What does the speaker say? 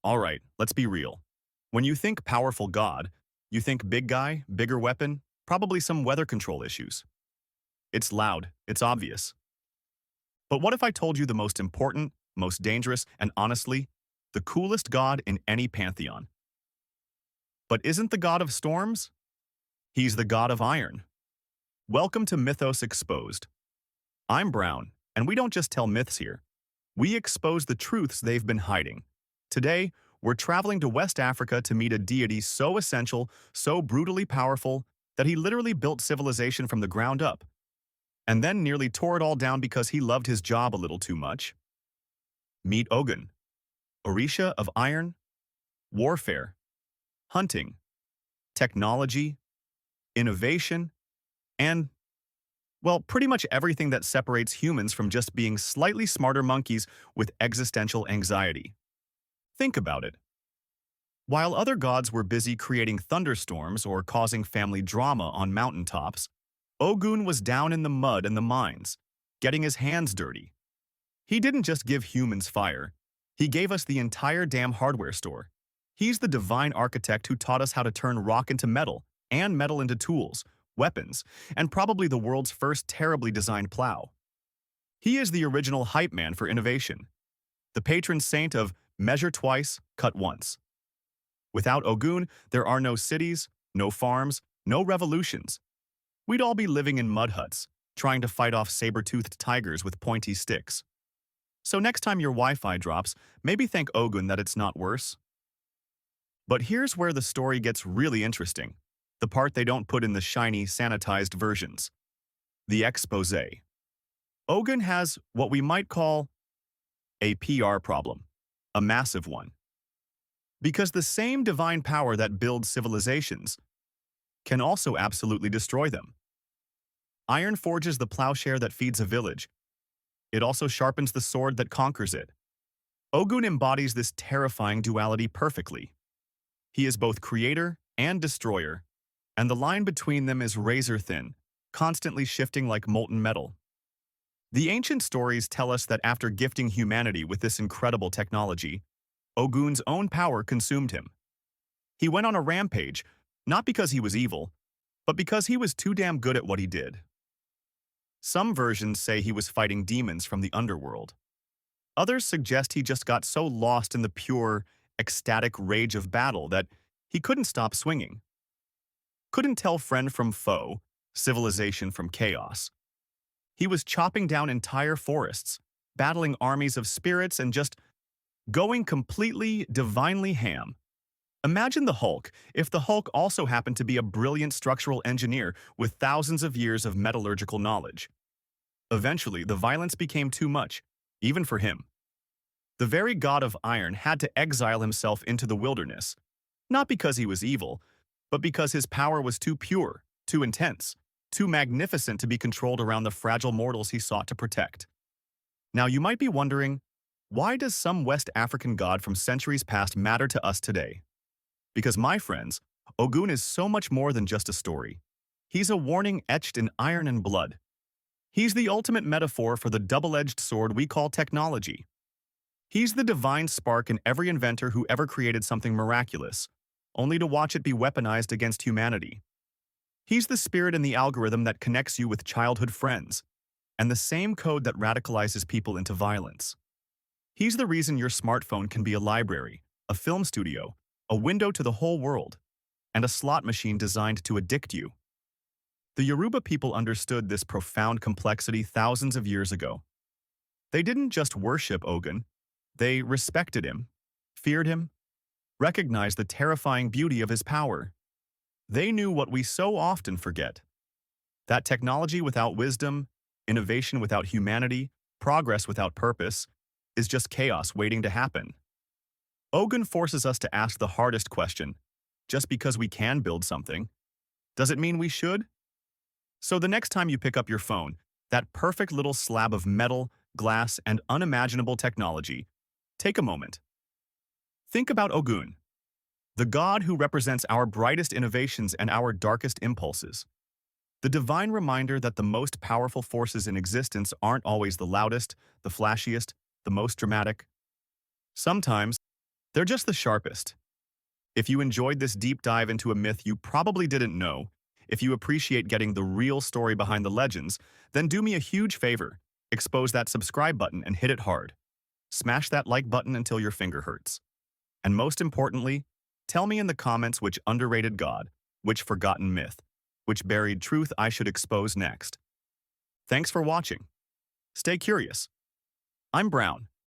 All right, let's be real. When you think powerful god, you think big guy, bigger weapon, probably some weather control issues. It's loud, it's obvious. But what if I told you the most important, most dangerous, and honestly, the coolest god in any pantheon? But isn't the god of storms? He's the god of iron. Welcome to Mythos Exposed. I'm Brown, and we don't just tell myths here. We expose the truths they've been hiding. Today, we're traveling to West Africa to meet a deity so essential, so brutally powerful, that he literally built civilization from the ground up, and then nearly tore it all down because he loved his job a little too much. Meet Ogun, Orisha of iron, warfare, hunting, technology, innovation, and, well, pretty much everything that separates humans from just being slightly smarter monkeys with existential anxiety. Think about it. While other gods were busy creating thunderstorms or causing family drama on mountaintops, Ogun was down in the mud and the mines, getting his hands dirty. He didn't just give humans fire, he gave us the entire damn hardware store. He's the divine architect who taught us how to turn rock into metal, and metal into tools, weapons, and probably the world's first terribly designed plow. He is the original hype man for innovation, the patron saint of measure twice, cut once. Without Ogun, there are no cities, no farms, no revolutions. We'd all be living in mud huts, trying to fight off saber-toothed tigers with pointy sticks. So next time your Wi-Fi drops, maybe thank Ogun that it's not worse. But here's where the story gets really interesting, the part they don't put in the shiny, sanitized versions. The exposé. Ogun has what we might call a PR problem, a massive one. Because the same divine power that builds civilizations can also absolutely destroy them. Iron forges the plowshare that feeds a village. It also sharpens the sword that conquers it. Ogun embodies this terrifying duality perfectly. He is both creator and destroyer, and the line between them is razor thin, constantly shifting like molten metal. The ancient stories tell us that after gifting humanity with this incredible technology, Ogun's own power consumed him. He went on a rampage, not because he was evil, but because he was too damn good at what he did. Some versions say he was fighting demons from the underworld. Others suggest he just got so lost in the pure, ecstatic rage of battle that he couldn't stop swinging. Couldn't tell friend from foe, civilization from chaos. He was chopping down entire forests, battling armies of spirits, and just going completely, divinely ham. Imagine the Hulk if the Hulk also happened to be a brilliant structural engineer with thousands of years of metallurgical knowledge. Eventually, the violence became too much, even for him. The very god of iron had to exile himself into the wilderness, not because he was evil, but because his power was too pure, too intense, too magnificent to be controlled around the fragile mortals he sought to protect. Now you might be wondering, why does some West African god from centuries past matter to us today? Because, my friends, Ogun is so much more than just a story. He's a warning etched in iron and blood. He's the ultimate metaphor for the double-edged sword we call technology. He's the divine spark in every inventor who ever created something miraculous, only to watch it be weaponized against humanity. He's the spirit in the algorithm that connects you with childhood friends, and the same code that radicalizes people into violence. He's the reason your smartphone can be a library, a film studio, a window to the whole world, and a slot machine designed to addict you. The Yoruba people understood this profound complexity thousands of years ago. They didn't just worship Ogun, they respected him, feared him, recognized the terrifying beauty of his power. They knew what we so often forget, that technology without wisdom, innovation without humanity, progress without purpose, is just chaos waiting to happen. Ogun forces us to ask the hardest question. Just because we can build something, does it mean we should? So the next time you pick up your phone, that perfect little slab of metal, glass, and unimaginable technology, take a moment. Think about Ogun, the god who represents our brightest innovations and our darkest impulses. The divine reminder that the most powerful forces in existence aren't always the loudest, the flashiest, the most dramatic. Sometimes, They're just the sharpest. If you enjoyed this deep dive into a myth you probably didn't know, if you appreciate getting the real story behind the legends, then do me a huge favor. Expose that subscribe button and hit it hard. Smash that like button until your finger hurts. And most importantly, tell me in the comments which underrated god, which forgotten myth, which buried truth I should expose next. Thanks for watching. Stay curious. I'm Brown,